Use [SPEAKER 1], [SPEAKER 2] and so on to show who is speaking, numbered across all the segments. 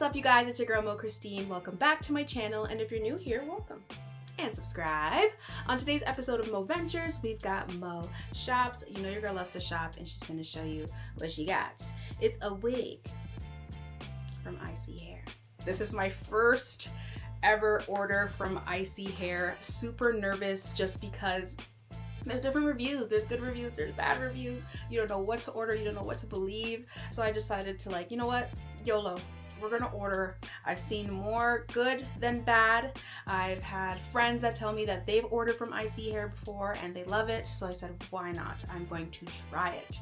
[SPEAKER 1] up, you guys? It's your girl Mo Christine. Welcome back to my channel, and if you're new here, welcome and subscribe. On today's episode of Mo Ventures, we've got Mo Shops. You know your girl loves to shop, and she's gonna show you what she got. It's a wig from ISEE Hair. This is my first ever order from ISEE Hair. Super nervous just because there's different reviews. There's good reviews, there's bad reviews. You don't know what to order, you don't know what to believe. So I decided to, you know what, YOLO. We're gonna order. I've seen more good than bad. I've had friends that tell me that they've ordered from ISEE Hair before and they love it. So I said, why not? I'm going to try it.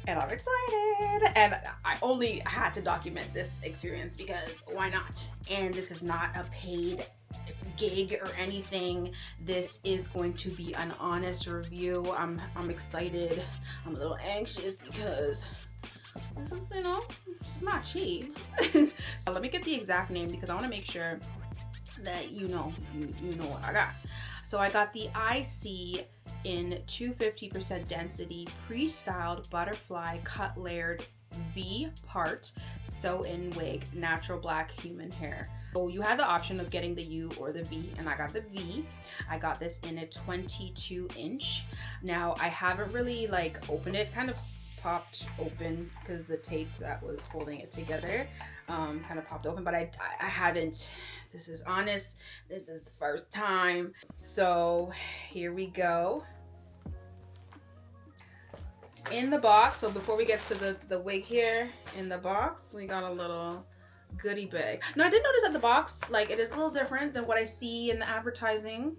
[SPEAKER 1] And I'm excited. And I only had to document this experience because why not? And this is not a paid gig or anything. This is going to be an honest review. I'm excited. I'm a little anxious because this is, you know, it's not cheap. So let me get the exact name because I want to make sure that you know what I got. So I got the ISEE in 250% density pre-styled butterfly cut layered V part sew-in wig, natural black human hair. So you had the option of getting the U or the V, and I got the V. I got this in a 22 inch. Now I haven't really opened it, kind of popped open because the tape that was holding it together kind of popped open, but I haven't. This is honest, this is the first time. So here we go. In the box, so before we get to the wig here, in the box we got a little goodie bag. Now I did notice that the box, it is a little different than what I see in the advertising.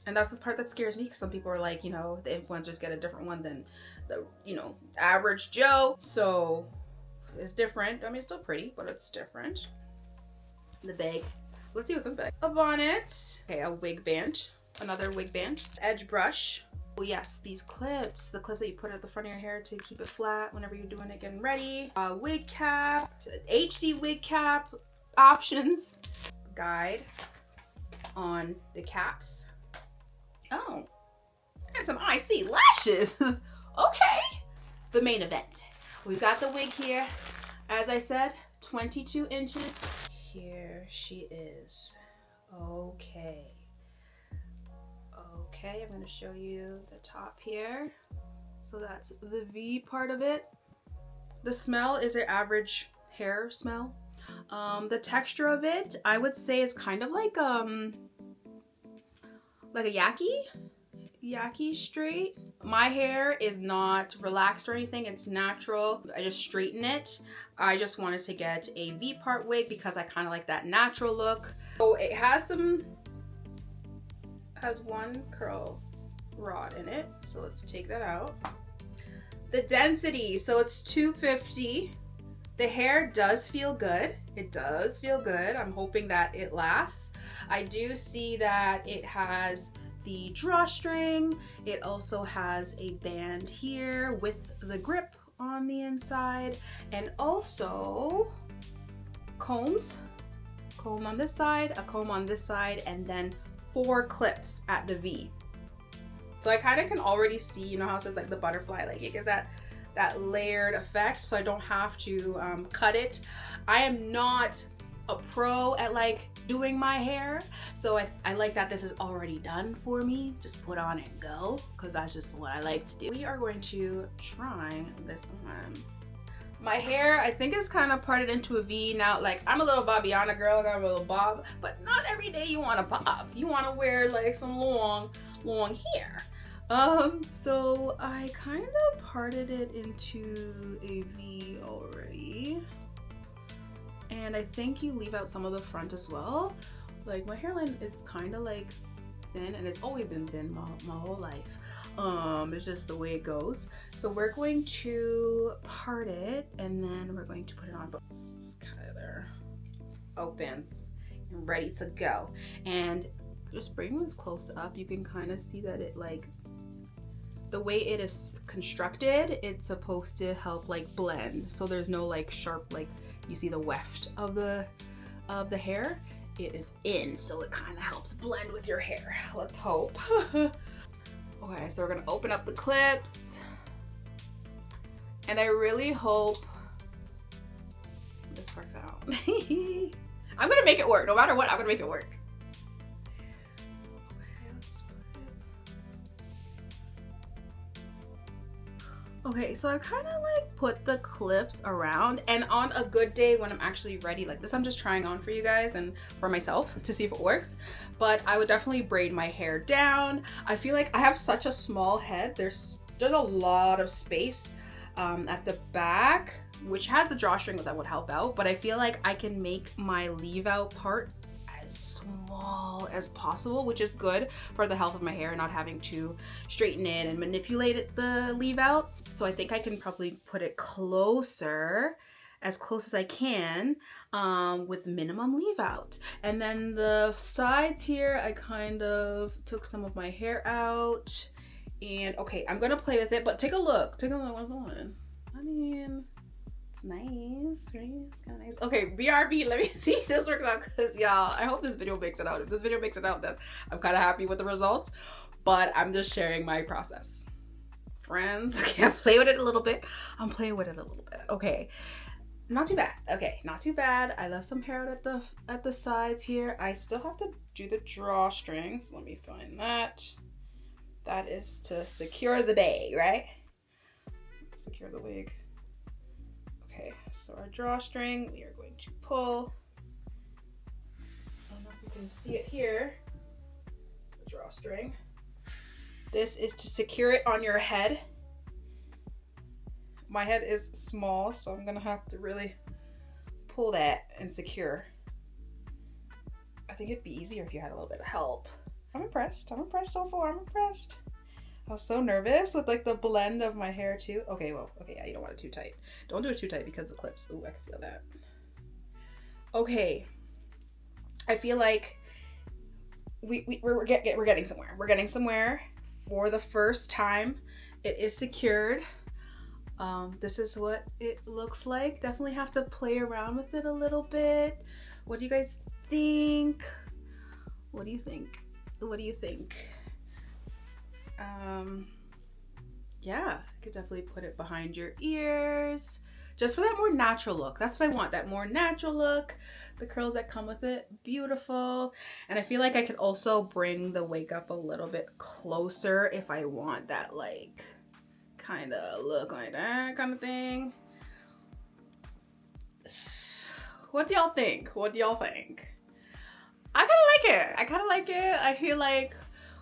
[SPEAKER 1] And that's the part that scares me because some people are like, the influencers get a different one than the, average Joe. So it's different. I mean, it's still pretty, but it's different. The bag. Let's see what's in the bag. A bonnet. Okay, a wig band. Another wig band. Edge brush. Oh yes, these clips. The clips that you put at the front of your hair to keep it flat whenever you're doing it, getting ready. A wig cap. HD wig cap options. Guide on the caps. Oh, and some ISEE lashes. Okay. The main event. We've got the wig here. As I said, 22 inches. Here she is. Okay. Okay, I'm going to show you the top here. So that's the V part of it. The smell is your average hair smell. The texture of it, I would say it's kind of like a yaki straight. My hair is not relaxed or anything, it's natural. I just straighten it. I just wanted to get a V part wig because I kind of like that natural look. So it has one curl rod in it, so let's take that out. The density, so it's 250. The hair does feel good. It does feel good. I'm hoping that it lasts. I do see that it has the drawstring. It also has a band here with the grip on the inside, and also combs. Comb on this side, a comb on this side, and then 4 clips at the V. So I kind of can already see, you know how it says the butterfly, it gives that layered effect, so I don't have to cut it. I am not a pro at doing my hair, so I like that this is already done for me. Just put on and go, because that's just what I like to do. We are going to try this one. My hair, I think, is kind of parted into a V. Now, I'm a little Bobbiana girl, I got a little bob, but not every day you want to bob. You want to wear some long hair. So I kind of parted it into a V already. And I think you leave out some of the front as well. My hairline is kind of thin, and it's always been thin my whole life. It's just the way it goes. So we're going to part it, and then we're going to put it on. Just kind of there. Opens and ready to go. And just bring this close up. You can kind of see that it the way it is constructed, it's supposed to help blend. So there's no sharp you see the weft of the hair. It is in, so it kind of helps blend with your hair. Let's hope. Okay, so we're gonna open up the clips, and I really hope this works out. I'm gonna make it work. No matter what, I'm gonna make it work. Okay, so I kind of like put the clips around, and on a good day when I'm actually ready like this, I'm just trying on for you guys and for myself to see if it works, but I would definitely braid my hair down. I feel like I have such a small head. There's a lot of space at the back, which has the drawstring that would help out, but I feel like I can make my leave out part as small as possible, which is good for the health of my hair, not having to straighten it and manipulate the leave out. So I think I can probably put it closer, as close as I can, with minimum leave out. And then the sides here, I kind of took some of my hair out, and okay, I'm gonna play with it, but take a look what's on. I mean, it's nice, right? It's kind of nice. Okay, BRB, let me see if this works out, because y'all, I hope this video makes it out. If this video makes it out, then I'm kind of happy with the results, but I'm just sharing my process. Friends, okay, I play with it a little bit. I'm playing with it a little bit. Okay, not too bad. Okay, not too bad. I left some hair out at the sides here. I still have to do the drawstring, so let me find that. That is to secure the bag, right? Secure the wig. Okay, so our drawstring, we are going to pull. I don't know if you can see it here. The drawstring. This is to secure it on your head. My head is small, so I'm gonna have to really pull that and secure. I think it'd be easier if you had a little bit of help. I'm impressed so far, I'm impressed. I was so nervous with like the blend of my hair too. Okay, well, okay, yeah, you don't want it too tight. Don't do it too tight because the clips, ooh, I can feel that. Okay, I feel like we're getting somewhere. We're getting somewhere. For the first time, it is secured. This is what it looks like. Definitely have to play around with it a little bit. What do you guys think? What do you think? What do you think? Yeah, I could definitely put it behind your ears just for that more natural look. That's what I want, that more natural look. The curls that come with it, beautiful. And I feel like I could also bring the wig up a little bit closer if I want that like kind of look like that kind of thing. What do y'all think? What do y'all think? I kind of like it. I kind of like it. I feel like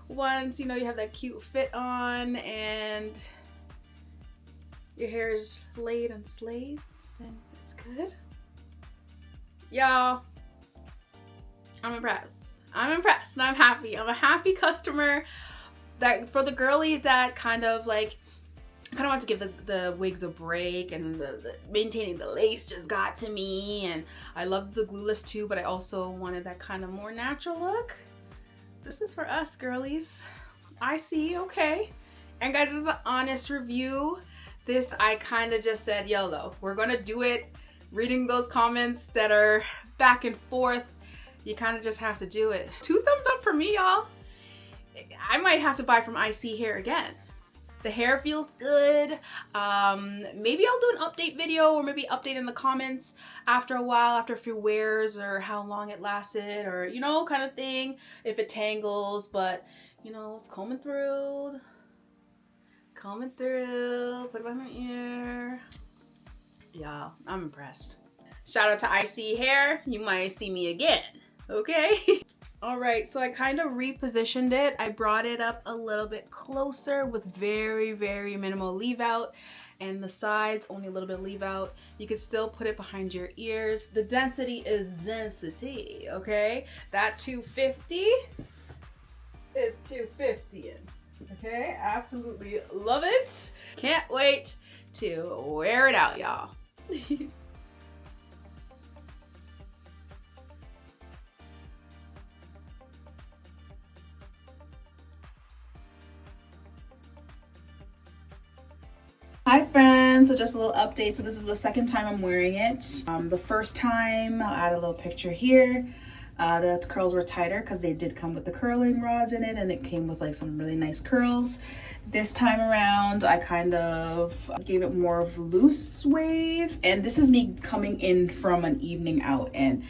[SPEAKER 1] once, you know, you have that cute fit on and your hair is laid and slayed, then it's good. Y'all, I'm impressed. I'm impressed and I'm happy. I'm a happy customer. That for the girlies that kind of like, kind of want to give the wigs a break, and the maintaining the lace just got to me, and I love the glueless too, but I also wanted that kind of more natural look. This is for us girlies. ISEE, okay. And guys, this is an honest review. This, I kind of just said, YOLO, we're gonna do it. Reading those comments that are back and forth, you kind of just have to do it. 2 thumbs up for me, y'all. I might have to buy from ISEE Hair again. The hair feels good. Maybe I'll do an update video, or maybe update in the comments after a while, after a few wears, or how long it lasted, or, you know, kind of thing, if it tangles. But, you know, it's combing through, put it behind my ear. Yeah, I'm impressed. Shout out to ISEE Hair. You might see me again, okay? All right, so I kind of repositioned it. I brought it up a little bit closer with very, very minimal leave out, and the sides, only a little bit of leave out. You could still put it behind your ears. The density is density, okay? That 250 is 250, okay? Absolutely love it. Can't wait to wear it out, y'all. Hi friends, so just a little update. So this is the second time I'm wearing it. The first time, I'll add a little picture here. The curls were tighter because they did come with the curling rods in it, and it came with like some really nice curls. This time around, I kind of gave it more of loose wave, and this is me coming in from an evening out, and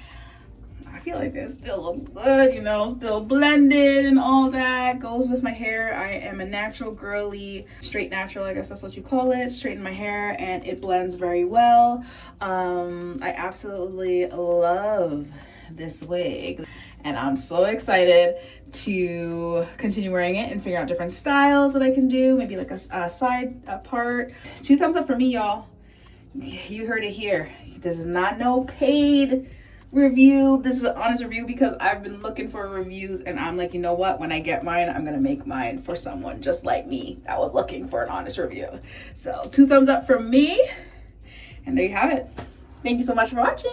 [SPEAKER 1] I feel like it still looks good, you know, still blended and all that. Goes with my hair. I am a natural girly, straight natural, I guess that's what you call it. Straighten my hair, and it blends very well. I absolutely love this wig, and I'm so excited to continue wearing it and figure out different styles that I can do, maybe like a side part. 2 thumbs up for me, y'all. You heard it here. This is not no paid review. This is an honest review because I've been looking for reviews, and I'm like, you know what, when I get mine, I'm gonna make mine for someone just like me that was looking for an honest review. So 2 thumbs up from me, and there you have it. Thank you so much for watching.